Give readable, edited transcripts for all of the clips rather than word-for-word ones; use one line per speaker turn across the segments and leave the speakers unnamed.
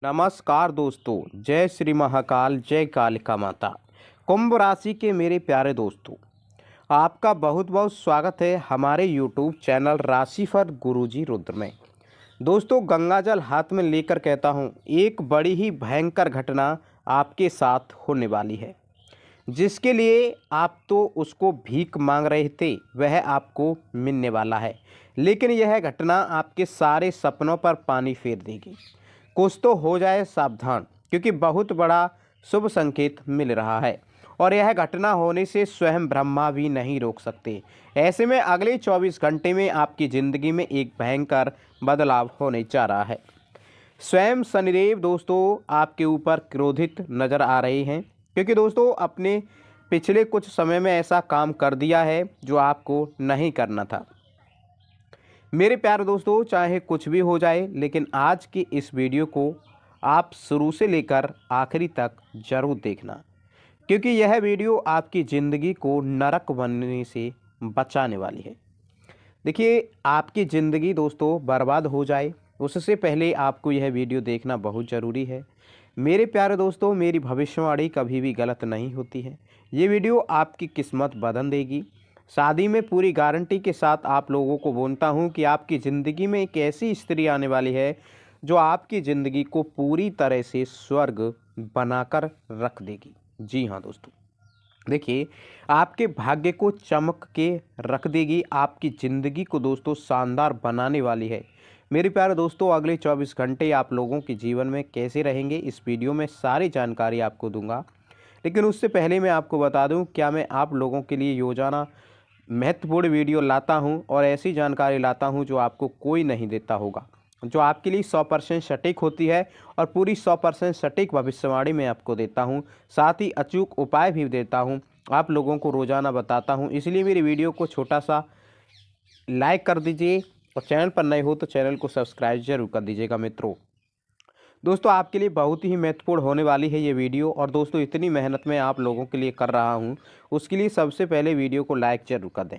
नमस्कार दोस्तों, जय श्री महाकाल, जय कालिका माता। कुंभ राशि के मेरे प्यारे दोस्तों, आपका बहुत बहुत स्वागत है हमारे यूट्यूब चैनल राशिफल गुरुजी रुद्र में। दोस्तों, गंगाजल हाथ में लेकर कहता हूँ, एक बड़ी ही भयंकर घटना आपके साथ होने वाली है, जिसके लिए आप तो उसको भीख मांग रहे थे, वह आपको मिलने वाला है। लेकिन यह घटना आपके सारे सपनों पर पानी फेर देगी। कुछ तो हो जाए सावधान, क्योंकि बहुत बड़ा शुभ संकेत मिल रहा है और यह घटना होने से स्वयं ब्रह्मा भी नहीं रोक सकते। ऐसे में अगले 24 घंटे में आपकी ज़िंदगी में एक भयंकर बदलाव होने जा रहा है। स्वयं शनिदेव दोस्तों आपके ऊपर क्रोधित नज़र आ रहे हैं, क्योंकि दोस्तों अपने पिछले कुछ समय में ऐसा काम कर दिया है जो आपको नहीं करना था। मेरे प्यारे दोस्तों, चाहे कुछ भी हो जाए, लेकिन आज की इस वीडियो को आप शुरू से लेकर आखिरी तक ज़रूर देखना, क्योंकि यह वीडियो आपकी ज़िंदगी को नरक बनने से बचाने वाली है। देखिए, आपकी ज़िंदगी दोस्तों बर्बाद हो जाए उससे पहले आपको यह वीडियो देखना बहुत ज़रूरी है। मेरे प्यारे दोस्तों, मेरी भविष्यवाणी कभी भी गलत नहीं होती है। ये वीडियो आपकी किस्मत बदल देगी। शादी में पूरी गारंटी के साथ आप लोगों को बोलता हूँ कि आपकी ज़िंदगी में एक ऐसी स्त्री आने वाली है जो आपकी ज़िंदगी को पूरी तरह से स्वर्ग बनाकर रख देगी। जी हाँ दोस्तों, देखिए, आपके भाग्य को चमक के रख देगी, आपकी ज़िंदगी को दोस्तों शानदार बनाने वाली है। मेरे प्यारे दोस्तों, अगले 24 घंटे आप लोगों के जीवन में कैसे रहेंगे, इस वीडियो में सारी जानकारी आपको दूंगा। लेकिन उससे पहले मैं आपको बता दूं, क्या मैं आप लोगों के लिए रोजाना महत्वपूर्ण वीडियो लाता हूं और ऐसी जानकारी लाता हूं जो आपको कोई नहीं देता होगा, जो आपके लिए 100% सटीक होती है और पूरी 100% सटीक भविष्यवाणी मैं आपको देता हूं। साथ ही अचूक उपाय भी देता हूं, आप लोगों को रोज़ाना बताता हूं। इसलिए मेरी वीडियो को छोटा सा लाइक कर दीजिए और चैनल पर नए हो तो चैनल को सब्सक्राइब जरूर कर दीजिएगा मित्रों। दोस्तों, आपके लिए बहुत ही महत्वपूर्ण होने वाली है ये वीडियो, और दोस्तों इतनी मेहनत मैं आप लोगों के लिए कर रहा हूँ, उसके लिए सबसे पहले वीडियो को लाइक जरूर कर दें।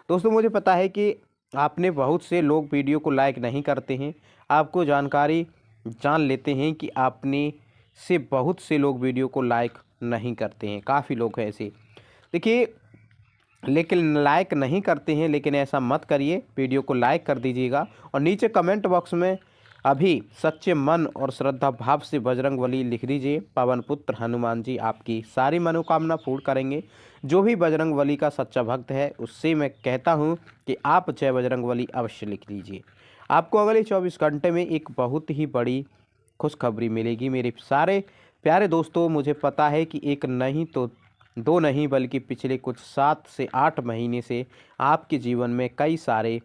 दोस्तों, मुझे पता है कि आपने बहुत से लोग वीडियो को लाइक नहीं करते हैं, आपको जानकारी जान लेते हैं कि आपने से बहुत से लोग वीडियो को लाइक नहीं करते हैं, काफ़ी लोग हैं ऐसे। देखिए, लेकिन लाइक नहीं करते हैं, लेकिन ऐसा मत करिए, वीडियो को लाइक कर दीजिएगा और नीचे कमेंट बॉक्स में अभी सच्चे मन और श्रद्धा भाव से बजरंगबली लिख दीजिए। पवन पुत्र हनुमान जी आपकी सारी मनोकामना पूर्ण करेंगे। जो भी बजरंगबली का सच्चा भक्त है उससे मैं कहता हूं कि आप जय बजरंगबली अवश्य लिख लीजिए। आपको अगले 24 घंटे में एक बहुत ही बड़ी खुशखबरी मिलेगी मेरे सारे प्यारे दोस्तों। मुझे पता है कि एक नहीं तो दो नहीं, बल्कि पिछले कुछ 7 से 8 महीने से आपके जीवन में कई सारे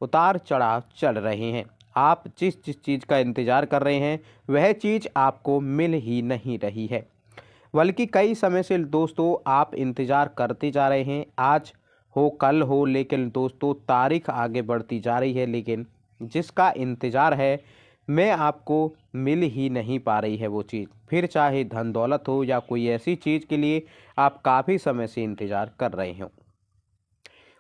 उतार चढ़ाव चल रहे हैं। आप जिस जिस चीज़ का इंतज़ार कर रहे हैं वह चीज़ आपको मिल ही नहीं रही है, बल्कि कई समय से दोस्तों आप इंतज़ार करते जा रहे हैं, आज हो कल हो, लेकिन दोस्तों तारीख आगे बढ़ती जा रही है, लेकिन जिसका इंतज़ार है मैं आपको मिल ही नहीं पा रही है वो चीज़। फिर चाहे धन दौलत हो या कोई ऐसी चीज़ के लिए आप काफ़ी समय से इंतज़ार कर रहे हो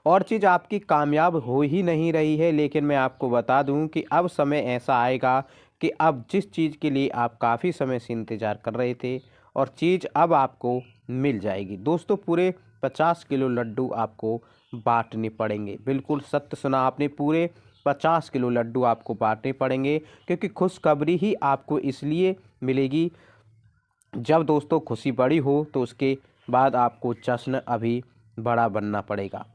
और चीज़ आपकी कामयाब हो ही नहीं रही है। लेकिन मैं आपको बता दूं कि अब समय ऐसा आएगा कि अब जिस चीज़ के लिए आप काफ़ी समय से इंतज़ार कर रहे थे और चीज़ अब आपको मिल जाएगी। दोस्तों, पूरे 50 किलो लड्डू आपको बांटने पड़ेंगे। बिल्कुल सत्य सुना आपने, पूरे 50 किलो लड्डू आपको बांटने पड़ेंगे, क्योंकि खुशखबरी ही आपको इसलिए मिलेगी जब दोस्तों खुशी बड़ी हो तो उसके बाद आपको जश्न अभी बड़ा बनना पड़ेगा।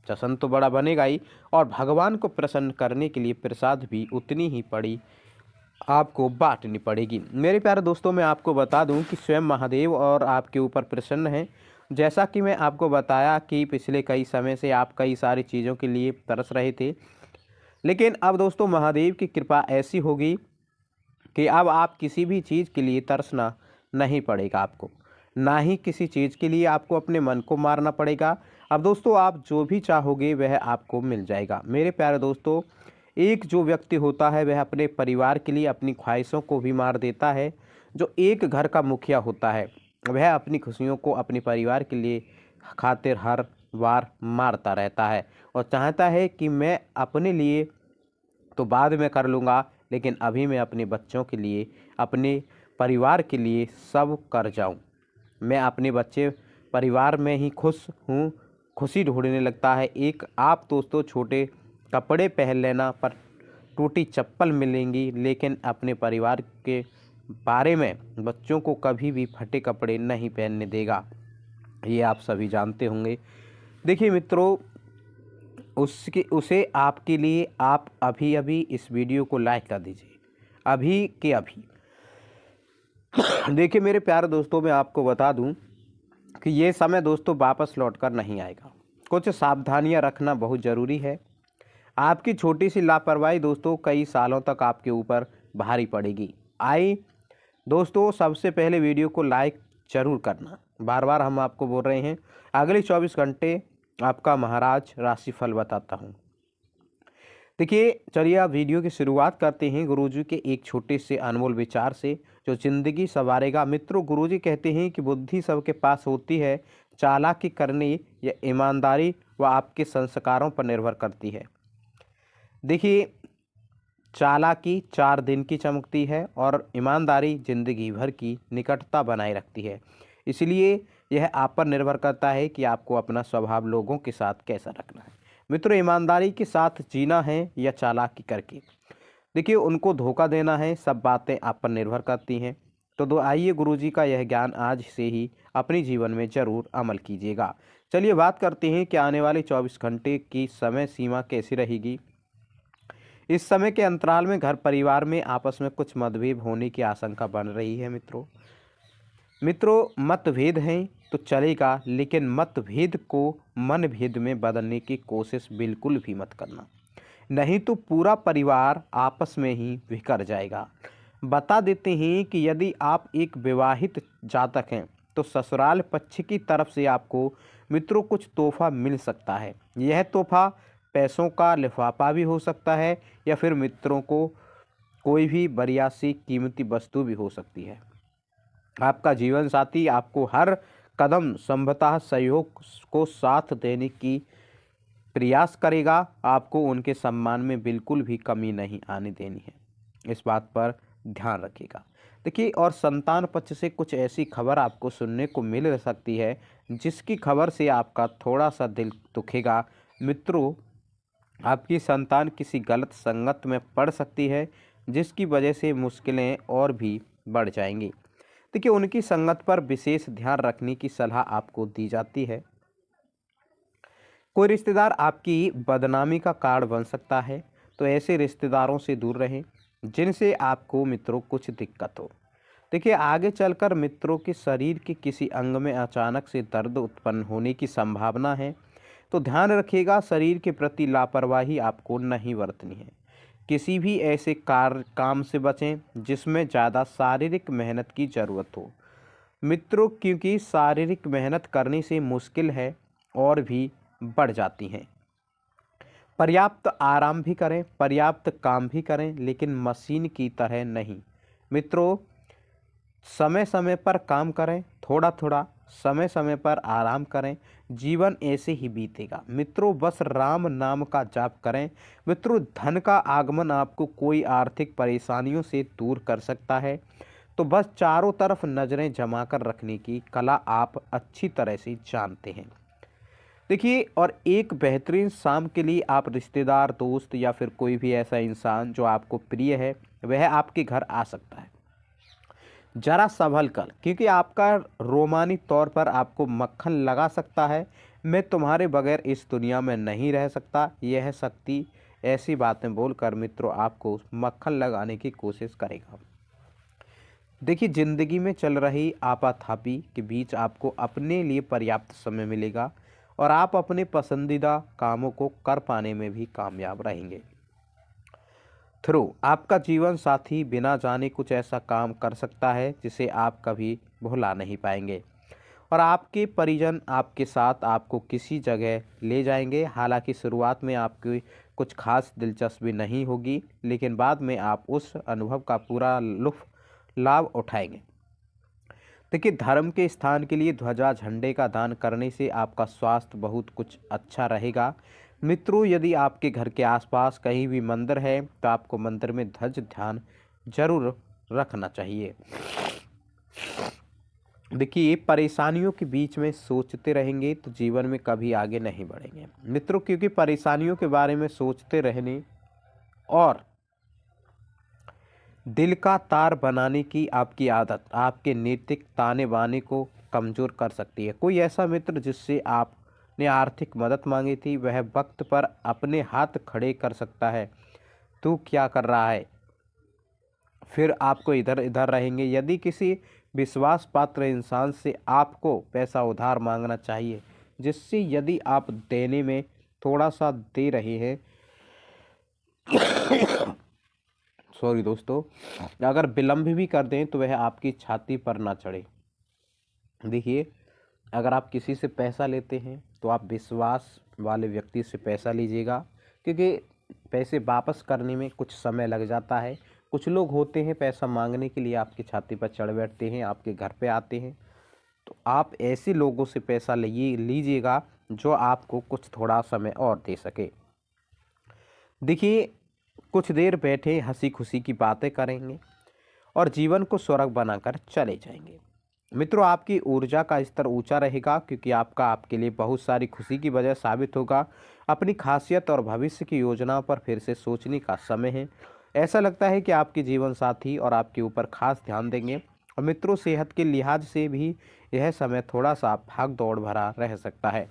जश्न तो बड़ा बनेगा ही, और भगवान को प्रसन्न करने के लिए प्रसाद भी उतनी ही बड़ी आपको बांटनी पड़ेगी। मेरे प्यारे दोस्तों, मैं आपको बता दूं कि स्वयं महादेव और आपके ऊपर प्रसन्न हैं। जैसा कि मैं आपको बताया कि पिछले कई समय से आप कई सारी चीज़ों के लिए तरस रहे थे, लेकिन अब दोस्तों महादेव की कृपा ऐसी होगी कि अब आप किसी भी चीज़ के लिए तरसना नहीं पड़ेगा आपको, ना ही किसी चीज़ के लिए आपको अपने मन को मारना पड़ेगा। अब दोस्तों आप जो भी चाहोगे वह आपको मिल जाएगा। मेरे प्यारे दोस्तों, एक जो व्यक्ति होता है वह अपने परिवार के लिए अपनी ख्वाहिशों को भी मार देता है। जो एक घर का मुखिया होता है वह अपनी खुशियों को अपने परिवार के लिए खातिर हर बार मारता रहता है और चाहता है कि मैं अपने लिए तो बाद में कर लूँगा, लेकिन अभी मैं अपने बच्चों के लिए, अपने परिवार के लिए सब कर जाऊं। मैं अपने बच्चे परिवार में ही खुश हूँ, खुशी ढूंढने लगता है। एक आप दोस्तों छोटे कपड़े पहन लेना पर टूटी चप्पल मिलेंगी, लेकिन अपने परिवार के बारे में बच्चों को कभी भी फटे कपड़े नहीं पहनने देगा, ये आप सभी जानते होंगे। देखिए मित्रों, उसे आपके लिए आप अभी अभी इस वीडियो को लाइक कर दीजिए, अभी के अभी। देखिए मेरे प्यारे दोस्तों, मैं आपको बता दूं कि ये समय दोस्तों वापस लौटकर नहीं आएगा। कुछ सावधानियां रखना बहुत ज़रूरी है। आपकी छोटी सी लापरवाही दोस्तों कई सालों तक आपके ऊपर भारी पड़ेगी। आइए दोस्तों, सबसे पहले वीडियो को लाइक जरूर करना। बार बार हम आपको बोल रहे हैं। अगले 24 घंटे आपका महाराज राशिफल बताता हूँ। देखिए चलिए आप वीडियो की शुरुआत करते हैं गुरुजी के एक छोटे से अनमोल विचार से, जो जिंदगी संवारेगा। मित्रों, गुरुजी कहते हैं कि बुद्धि सबके पास होती है, चालाकी करने या ईमानदारी व आपके संस्कारों पर निर्भर करती है। देखिए, चालाकी 4 दिन की चमकती है और ईमानदारी जिंदगी भर की निकटता बनाए रखती है। इसलिए यह आप पर निर्भर करता है कि आपको अपना स्वभाव लोगों के साथ कैसा रखना है। मित्रों, ईमानदारी के साथ जीना है या चालाकी करके, देखिए उनको धोखा देना है, सब बातें आप पर निर्भर करती हैं। तो आइए गुरुजी का यह ज्ञान आज से ही अपने जीवन में जरूर अमल कीजिएगा। चलिए बात करते हैं कि आने वाले 24 घंटे की समय सीमा कैसी रहेगी। इस समय के अंतराल में घर परिवार में आपस में कुछ मतभेद होने की आशंका बन रही है। मित्रों मतभेद हैं तो चलेगा, लेकिन मतभेद को मनभेद में बदलने की कोशिश बिल्कुल भी मत करना, नहीं तो पूरा परिवार आपस में ही बिखर जाएगा। बता देते हैं कि यदि आप एक विवाहित जातक हैं तो ससुराल पक्ष की तरफ से आपको मित्रों कुछ तोहफा मिल सकता है। यह तोहफा पैसों का लिफाफा भी हो सकता है या फिर मित्रों को कोई भी बढ़िया सी कीमती वस्तु भी हो सकती है। आपका जीवन साथी आपको हर कदम संभवतः सहयोग को साथ देने की प्रयास करेगा। आपको उनके सम्मान में बिल्कुल भी कमी नहीं आने देनी है, इस बात पर ध्यान रखिएगा। देखिए, और संतान पक्ष से कुछ ऐसी खबर आपको सुनने को मिल सकती है जिसकी खबर से आपका थोड़ा सा दिल दुखेगा। मित्रों, आपकी संतान किसी गलत संगत में पड़ सकती है, जिसकी वजह से मुश्किलें और भी बढ़ जाएंगी। देखिए, उनकी संगत पर विशेष ध्यान रखने की सलाह आपको दी जाती है। कोई रिश्तेदार आपकी बदनामी का कारण बन सकता है, तो ऐसे रिश्तेदारों से दूर रहें जिनसे आपको मित्रों कुछ दिक्कत हो। देखिए, आगे चलकर मित्रों के शरीर के किसी अंग में अचानक से दर्द उत्पन्न होने की संभावना है, तो ध्यान रखिएगा शरीर के प्रति लापरवाही आपको नहीं बरतनी है। किसी भी ऐसे काम से बचें जिसमें ज़्यादा शारीरिक मेहनत की ज़रूरत हो। मित्रों, क्योंकि शारीरिक मेहनत करने से मुश्किल है और भी बढ़ जाती हैं। पर्याप्त आराम भी करें, पर्याप्त काम भी करें, लेकिन मशीन की तरह नहीं। मित्रों, समय समय पर काम करें, थोड़ा थोड़ा समय समय पर आराम करें, जीवन ऐसे ही बीतेगा। मित्रों, बस राम नाम का जाप करें। मित्रों, धन का आगमन आपको कोई आर्थिक परेशानियों से दूर कर सकता है, तो बस चारों तरफ नज़रें जमा कर रखने की कला आप अच्छी तरह से जानते हैं। देखिए, और एक बेहतरीन शाम के लिए आप रिश्तेदार, दोस्त या फिर कोई भी ऐसा इंसान जो आपको प्रिय है वह आपके घर आ सकता है। जरा संभल कर, क्योंकि आपका रोमानी तौर पर आपको मक्खन लगा सकता है। मैं तुम्हारे बगैर इस दुनिया में नहीं रह सकता, यह शक्ति ऐसी बातें बोलकर मित्रों आपको मक्खन लगाने की कोशिश करेगा। देखिए, जिंदगी में चल रही आपाधापी के बीच आपको अपने लिए पर्याप्त समय मिलेगा और आप अपने पसंदीदा कामों को कर पाने में भी कामयाब रहेंगे। आपका जीवन साथी बिना जाने कुछ ऐसा काम कर सकता है जिसे आप कभी भुला नहीं पाएंगे, और आपके परिजन आपके साथ आपको किसी जगह ले जाएंगे। हालांकि शुरुआत में आपकी कुछ खास दिलचस्पी नहीं होगी, लेकिन बाद में आप उस अनुभव का पूरा लाभ उठाएंगे। देखिए, धर्म के स्थान के लिए ध्वजा झंडे का दान करने से आपका स्वास्थ्य बहुत कुछ अच्छा रहेगा। मित्रों, यदि आपके घर के आसपास कहीं भी मंदिर है तो आपको मंदिर में ध्वज ध्यान जरूर रखना चाहिए। देखिए, परेशानियों के बीच में सोचते रहेंगे तो जीवन में कभी आगे नहीं बढ़ेंगे मित्रों, क्योंकि परेशानियों के बारे में सोचते रहने और दिल का तार बनाने की आपकी आदत आपके नैतिक ताने बाने को कमज़ोर कर सकती है। कोई ऐसा मित्र जिससे आपने आर्थिक मदद मांगी थी, वह वक्त पर अपने हाथ खड़े कर सकता है। तू क्या कर रहा है, फिर आपको इधर इधर रहेंगे। यदि किसी विश्वास पात्र इंसान से आपको पैसा उधार मांगना चाहिए, जिससे यदि आप देने में थोड़ा सा दे रहे हैं, सॉरी दोस्तों, अगर विलंब भी कर दें तो वह आपकी छाती पर ना चढ़े। देखिए, अगर आप किसी से पैसा लेते हैं तो आप विश्वास वाले व्यक्ति से पैसा लीजिएगा, क्योंकि पैसे वापस करने में कुछ समय लग जाता है। कुछ लोग होते हैं पैसा मांगने के लिए आपकी छाती पर चढ़ बैठते हैं, आपके घर पे आते हैं। तो आप ऐसे लोगों से पैसा लीजिएगा जो आपको कुछ थोड़ा समय और दे सके। देखिए, कुछ देर बैठे हंसी खुशी की बातें करेंगे और जीवन को स्वर्ग बनाकर चले जाएंगे। मित्रों, आपकी ऊर्जा का स्तर ऊंचा रहेगा, क्योंकि आपके लिए बहुत सारी खुशी की वजह साबित होगा। अपनी खासियत और भविष्य की योजनाओं पर फिर से सोचने का समय है। ऐसा लगता है कि आपके जीवन साथी और आपके ऊपर खास ध्यान देंगे। और मित्रों, सेहत के लिहाज से भी यह समय थोड़ा सा भाग दौड़ भरा रह सकता है।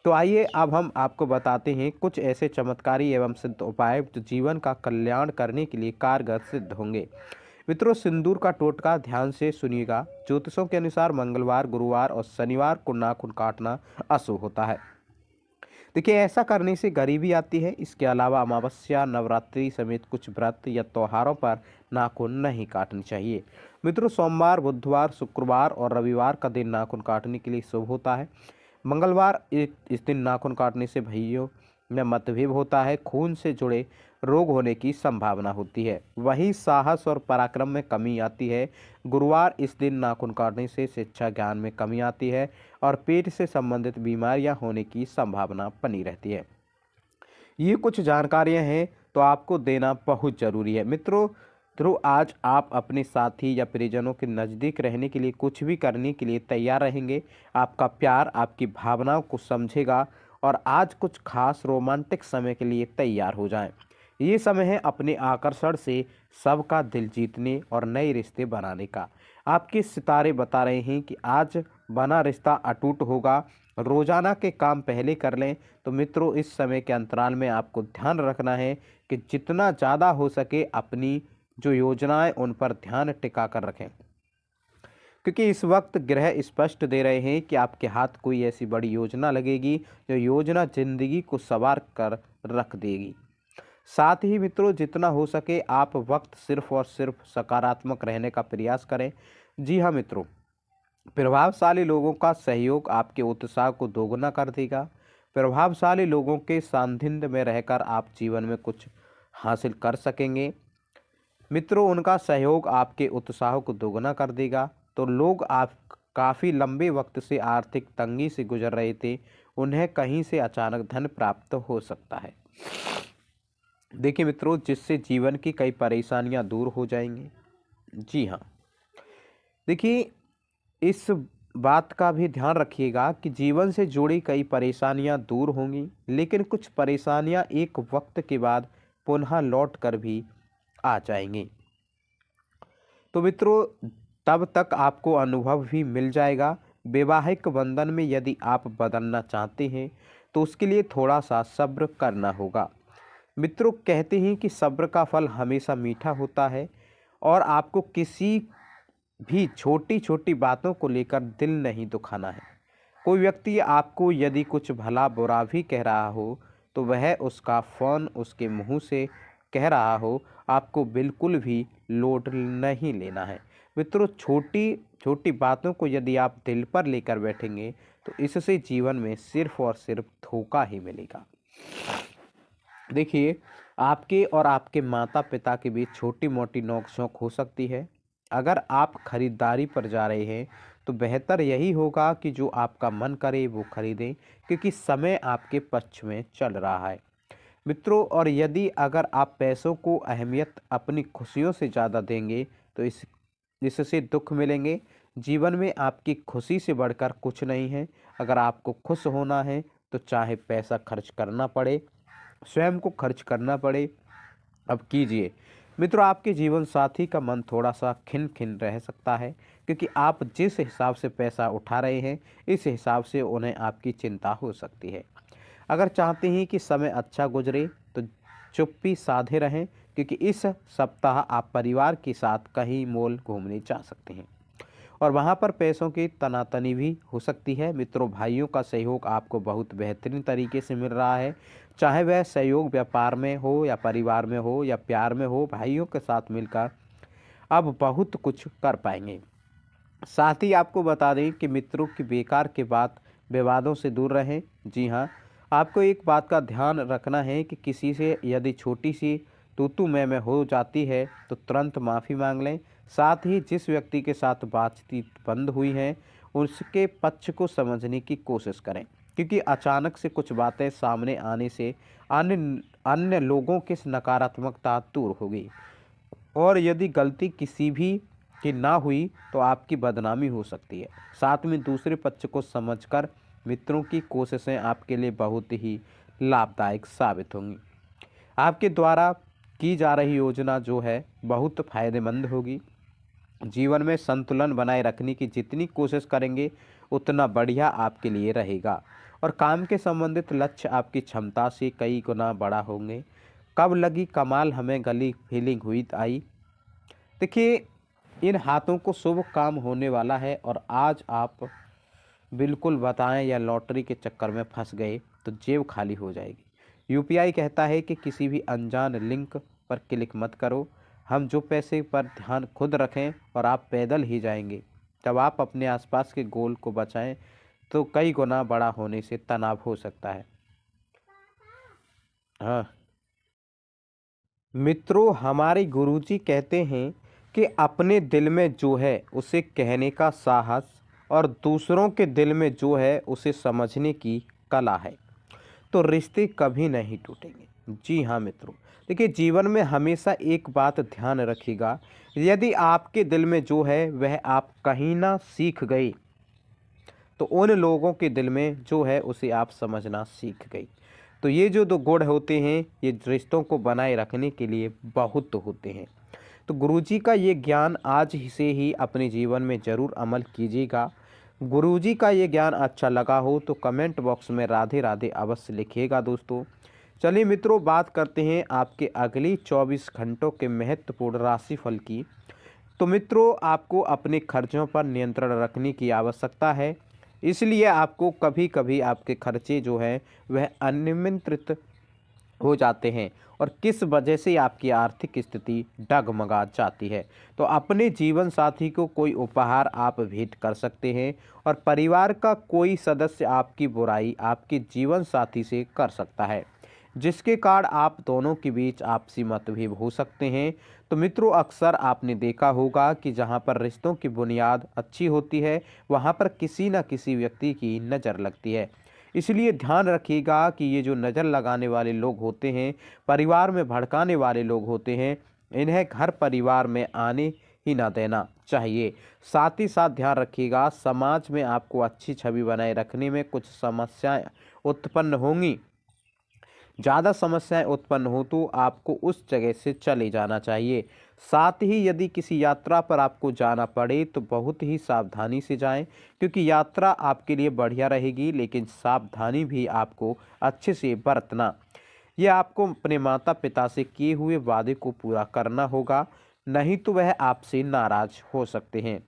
तो आइए अब हम आपको बताते हैं कुछ ऐसे चमत्कारी एवं सिद्ध उपाय जो जीवन का कल्याण करने के लिए कारगर सिद्ध होंगे। मित्रों, सिंदूर का टोटका ध्यान से सुनिएगा। ज्योतिषों के अनुसार मंगलवार, गुरुवार और शनिवार को नाखून काटना अशुभ होता है। देखिए, ऐसा करने से गरीबी आती है। इसके अलावा अमावस्या, नवरात्रि समेत कुछ व्रत या त्योहारों पर नाखून नहीं काटनी चाहिए। मित्रों, सोमवार, बुधवार, शुक्रवार और रविवार का दिन नाखून काटने के लिए शुभ होता है। मंगलवार इस दिन नाखून काटने से भाइयों में मतभेद होता है, खून से जुड़े रोग होने की संभावना होती है। वहीं साहस और पराक्रम में कमी आती है। गुरुवार इस दिन नाखून काटने से शिक्षा ज्ञान में कमी आती है और पेट से संबंधित बीमारियां होने की संभावना बनी रहती है। ये कुछ जानकारियां हैं तो आपको देना बहुत ज़रूरी है। मित्रों, आज आप अपने साथी या परिजनों के नज़दीक रहने के लिए कुछ भी करने के लिए तैयार रहेंगे। आपका प्यार आपकी भावनाओं को समझेगा और आज कुछ खास रोमांटिक समय के लिए तैयार हो जाएं। ये समय है अपने आकर्षण से सबका दिल जीतने और नए रिश्ते बनाने का। आपके सितारे बता रहे हैं कि आज बना रिश्ता अटूट होगा। रोजाना के काम पहले कर लें। तो मित्रों, इस समय के अंतराल में आपको ध्यान रखना है कि जितना ज़्यादा हो सके अपनी जो योजनाएं उन पर ध्यान टिका कर रखें, क्योंकि इस वक्त ग्रह स्पष्ट दे रहे हैं कि आपके हाथ कोई ऐसी बड़ी योजना लगेगी जो योजना जिंदगी को संवार कर रख देगी। साथ ही मित्रों, जितना हो सके आप वक्त सिर्फ और सिर्फ सकारात्मक रहने का प्रयास करें। जी हाँ मित्रों, प्रभावशाली लोगों का सहयोग आपके उत्साह को दोगुना कर देगा। प्रभावशाली लोगों के सानिध्य में रहकर आप जीवन में कुछ हासिल कर सकेंगे। मित्रों, उनका सहयोग आपके उत्साह को दोगुना कर देगा। तो लोग आप काफ़ी लंबे वक्त से आर्थिक तंगी से गुजर रहे थे, उन्हें कहीं से अचानक धन प्राप्त हो सकता है। देखिए मित्रों, जिससे जीवन की कई परेशानियां दूर हो जाएंगी। जी हाँ, देखिए, इस बात का भी ध्यान रखिएगा कि जीवन से जुड़ी कई परेशानियां दूर होंगी, लेकिन कुछ परेशानियां एक वक्त के बाद पुनः लौट कर भी आ जाएंगी। तो मित्रों, तब तक आपको अनुभव भी मिल जाएगा। वैवाहिक बंधन में यदि आप बदलना चाहते हैं तो उसके लिए थोड़ा सा सब्र करना होगा। मित्रों, कहते हैं कि सब्र का फल हमेशा मीठा होता है और आपको किसी भी छोटी छोटी बातों को लेकर दिल नहीं दुखाना है। कोई व्यक्ति आपको यदि कुछ भला बुरा भी कह रहा हो तो वह उसका फ़ोन उसके मुंह से कह रहा हो, आपको बिल्कुल भी लोड नहीं लेना है। मित्रों, छोटी छोटी बातों को यदि आप दिल पर लेकर बैठेंगे तो इससे जीवन में सिर्फ और सिर्फ धोखा ही मिलेगा। देखिए, आपके और आपके माता पिता के बीच छोटी मोटी नोक झोंक हो सकती है। अगर आप खरीदारी पर जा रहे हैं तो बेहतर यही होगा कि जो आपका मन करे वो खरीदें, क्योंकि समय आपके पक्ष में चल रहा है मित्रों। और यदि अगर आप पैसों को अहमियत अपनी खुशियों से ज़्यादा देंगे तो इससे दुख मिलेंगे। जीवन में आपकी खुशी से बढ़कर कुछ नहीं है। अगर आपको खुश होना है तो चाहे पैसा खर्च करना पड़े, स्वयं को खर्च करना पड़े, अब कीजिए मित्रों। आपके जीवन साथी का मन थोड़ा सा खिन खिन रह सकता है, क्योंकि आप जिस हिसाब से पैसा उठा रहे हैं इस हिसाब से उन्हें आपकी चिंता हो सकती है। अगर चाहते हैं कि समय अच्छा गुजरे तो चुप्पी साधे रहें, क्योंकि इस सप्ताह आप परिवार के साथ कहीं मॉल घूमने जा सकते हैं और वहाँ पर पैसों की तनातनी भी हो सकती है मित्रों। भाइयों का सहयोग आपको बहुत बेहतरीन तरीके से मिल रहा है, चाहे वह सहयोग व्यापार में हो या परिवार में हो या प्यार में हो। भाइयों के साथ मिलकर अब बहुत कुछ कर पाएंगे। साथ ही आपको बता दें कि मित्रों की बेकार की बात विवादों से दूर रहें। जी हाँ, आपको एक बात का ध्यान रखना है कि किसी से यदि छोटी सी तू मैं हो जाती है तो तुरंत माफ़ी मांग लें। साथ ही जिस व्यक्ति के साथ बातचीत बंद हुई है उसके पक्ष को समझने की कोशिश करें, क्योंकि अचानक से कुछ बातें सामने आने से अन्य अन्य लोगों की नकारात्मकता दूर होगी। और यदि गलती किसी भी की ना हुई तो आपकी बदनामी हो सकती है। साथ में दूसरे पक्ष को समझकर मित्रों की कोशिशें आपके लिए बहुत ही लाभदायक साबित होंगी। आपके द्वारा की जा रही योजना जो है बहुत फायदेमंद होगी। जीवन में संतुलन बनाए रखने की जितनी कोशिश करेंगे उतना बढ़िया आपके लिए रहेगा और काम के संबंधित लक्ष्य आपकी क्षमता से कई गुना बड़ा होंगे। कब लगी कमाल हमें गली फीलिंग हुई आई। देखिए, इन हाथों को शुभ काम होने वाला है और आज आप बिल्कुल बताएं या लॉटरी के चक्कर में फंस गए तो जेब खाली हो जाएगी। यूपीआई कहता है कि किसी भी अनजान लिंक पर क्लिक मत करो। हम जो पैसे पर ध्यान खुद रखें और आप पैदल ही जाएंगे। जब आप अपने आसपास के गोल को बचाएं तो कई गुना बड़ा होने से तनाव हो सकता है। हाँ मित्रों, हमारे गुरुजी कहते हैं कि अपने दिल में जो है उसे कहने का साहस और दूसरों के दिल में जो है उसे समझने की कला है तो रिश्ते कभी नहीं टूटेंगे। जी हाँ मित्रों, देखिए जीवन में हमेशा एक बात ध्यान रखिएगा, यदि आपके दिल में जो है वह आप कहीं ना सीख गए तो उन लोगों के दिल में जो है उसे आप समझना सीख गई। तो ये जो दो गुण होते हैं ये रिश्तों को बनाए रखने के लिए बहुत होते हैं। तो गुरुजी का ये ज्ञान आज ही से ही अपने जीवन में ज़रूर अमल कीजिएगा। गुरुजी का ये ज्ञान अच्छा लगा हो तो कमेंट बॉक्स में राधे राधे अवश्य लिखिएगा दोस्तों। चलिए मित्रों, बात करते हैं आपके अगली 24 घंटों के महत्वपूर्ण राशिफल की। तो मित्रों, आपको अपने खर्चों पर नियंत्रण रखने की आवश्यकता है। इसलिए आपको कभी कभी आपके खर्चे जो हैं वह अनियंत्रित हो जाते हैं और किस वजह से आपकी आर्थिक स्थिति डगमगा जाती है। तो अपने जीवन साथी को कोई उपहार आप भेंट कर सकते हैं और परिवार का कोई सदस्य आपकी बुराई आपके जीवन साथी से कर सकता है, जिसके कारण आप दोनों के बीच आपसी मतभेद हो सकते हैं। तो मित्रों, अक्सर आपने देखा होगा कि जहां पर रिश्तों की बुनियाद अच्छी होती है वहां पर किसी न किसी व्यक्ति की नज़र लगती है। इसलिए ध्यान रखिएगा कि ये जो नज़र लगाने वाले लोग होते हैं, परिवार में भड़काने वाले लोग होते हैं, इन्हें घर परिवार में आने ही ना देना चाहिए। साथ ही साथ ध्यान रखिएगा, समाज में आपको अच्छी छवि बनाए रखने में कुछ समस्याएं उत्पन्न होंगी। ज़्यादा समस्याएं उत्पन्न हो तो आपको उस जगह से चले जाना चाहिए। साथ ही यदि किसी यात्रा पर आपको जाना पड़े तो बहुत ही सावधानी से जाएं, क्योंकि यात्रा आपके लिए बढ़िया रहेगी लेकिन सावधानी भी आपको अच्छे से बरतना। ये आपको अपने माता पिता से किए हुए वादे को पूरा करना होगा, नहीं तो वह आपसे नाराज हो सकते हैं।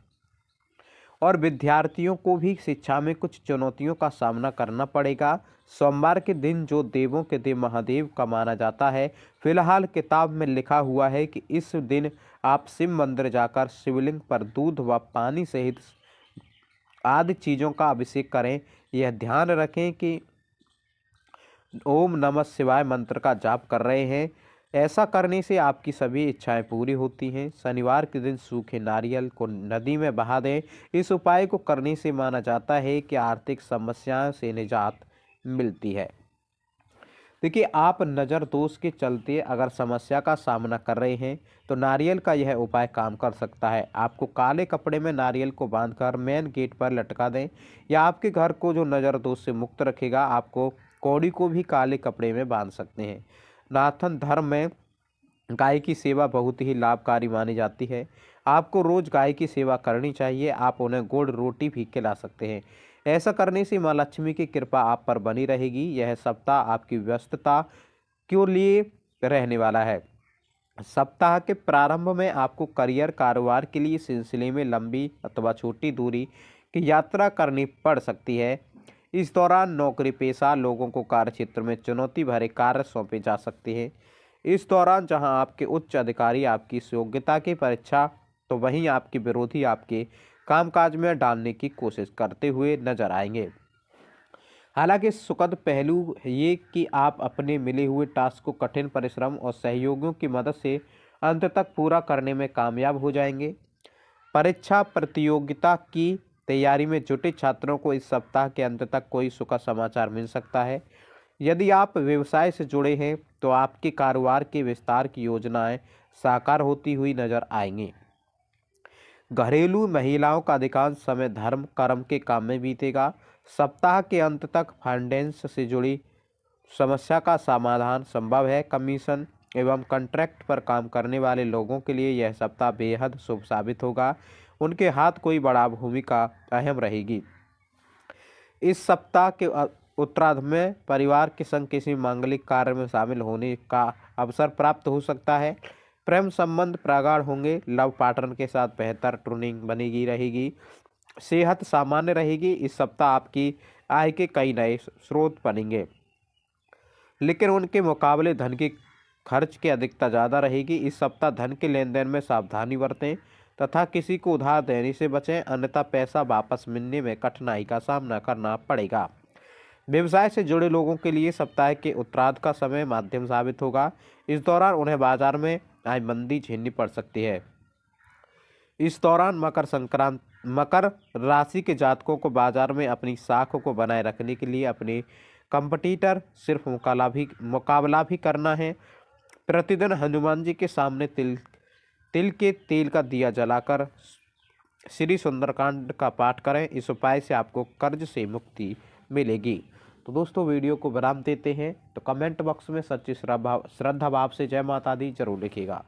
और विद्यार्थियों को भी शिक्षा में कुछ चुनौतियों का सामना करना पड़ेगा। सोमवार के दिन जो देवों के देव महादेव का माना जाता है, फिलहाल किताब में लिखा हुआ है कि इस दिन आप शिव मंदिर जाकर शिवलिंग पर दूध व पानी सहित आदि चीज़ों का अभिषेक करें। यह ध्यान रखें कि ओम नमः शिवाय मंत्र का जाप कर रहे हैं। ऐसा करने से आपकी सभी इच्छाएं पूरी होती हैं। शनिवार के दिन सूखे नारियल को नदी में बहा दें। इस उपाय को करने से माना जाता है कि आर्थिक समस्याओं से निजात मिलती है। देखिए, आप नज़र दोष के चलते अगर समस्या का सामना कर रहे हैं तो नारियल का यह उपाय काम कर सकता है। आपको काले कपड़े में नारियल को बांधकर मेन गेट पर लटका दें। या आपके घर को जो नज़र दोष से मुक्त रखेगा, आपको कौड़ी को भी काले कपड़े में बांध सकते हैं। नाथन धर्म में गाय की सेवा बहुत ही लाभकारी मानी जाती है। आपको रोज गाय की सेवा करनी चाहिए। आप उन्हें गुड़ रोटी भी खिला सकते हैं। ऐसा करने से माँ लक्ष्मी की कृपा आप पर बनी रहेगी। यह सप्ताह आपकी व्यस्तता क्यों लिए रहने वाला है। सप्ताह के प्रारंभ में आपको करियर कारोबार के लिए सिलसिले में लंबी अथवा छोटी दूरी की यात्रा करनी पड़ सकती है। इस दौरान नौकरी पेशा लोगों को कार्यक्षेत्र में चुनौती भरे कार्य सौंपे जा सकते हैं। इस दौरान जहां आपके उच्च अधिकारी आपकी इस योग्यता की परीक्षा, तो वहीं आपके विरोधी आपके कामकाज में डालने की कोशिश करते हुए नजर आएंगे। हालांकि सुखद पहलू ये कि आप अपने मिले हुए टास्क को कठिन परिश्रम और सहयोगियों की मदद से अंत तक पूरा करने में कामयाब हो जाएंगे। परीक्षा प्रतियोगिता की तैयारी में जुटे छात्रों को इस सप्ताह के अंत तक कोई सुखद समाचार मिल सकता है। यदि आप व्यवसाय से जुड़े हैं तो आपके कारोबार के विस्तार की योजनाएं साकार होती हुई नजर आएंगी। घरेलू महिलाओं का अधिकांश समय धर्म कर्म के काम में बीतेगा। सप्ताह के अंत तक फाइनेंस से जुड़ी समस्या का समाधान संभव है। कमीशन एवं कॉन्ट्रैक्ट पर काम करने वाले लोगों के लिए यह सप्ताह बेहद शुभ साबित होगा। उनके हाथ कोई बड़ा भूमिका अहम रहेगी। इस सप्ताह के उत्तरार्ध में परिवार के संग किसी मांगलिक कार्य में शामिल होने का अवसर प्राप्त हो सकता है। प्रेम संबंध प्रगाढ़ होंगे। लव पार्टनर के साथ बेहतर ट्यूनिंग बनेगी रहेगी। सेहत सामान्य रहेगी। इस सप्ताह आपकी आय के कई नए स्रोत बनेंगे, लेकिन उनके मुकाबले धन के खर्च की अधिकता ज़्यादा रहेगी। इस सप्ताह धन के लेन देन में सावधानी बरतें तथा किसी को उधार देने से बचें, अन्यथा पैसा वापस मिलने में कठिनाई का सामना करना पड़ेगा। व्यवसाय से जुड़े लोगों के लिए सप्ताह के उत्तरार्ध का समय माध्यम साबित होगा। इस दौरान उन्हें बाजार में आय मंदी झेलनी पड़ सकती है। इस दौरान मकर राशि के जातकों को बाजार में अपनी साख को बनाए रखने के लिए अपने कंपटीटर सिर्फ मुकाबला भी करना है। प्रतिदिन हनुमान जी के सामने तिल के तेल का दिया जलाकर श्री सुंदरकांड का पाठ करें। इस उपाय से आपको कर्ज से मुक्ति मिलेगी। तो दोस्तों, वीडियो को विराम देते हैं। तो कमेंट बॉक्स में सच्ची श्रद्धा भाव से जय माता दी जरूर लिखिएगा।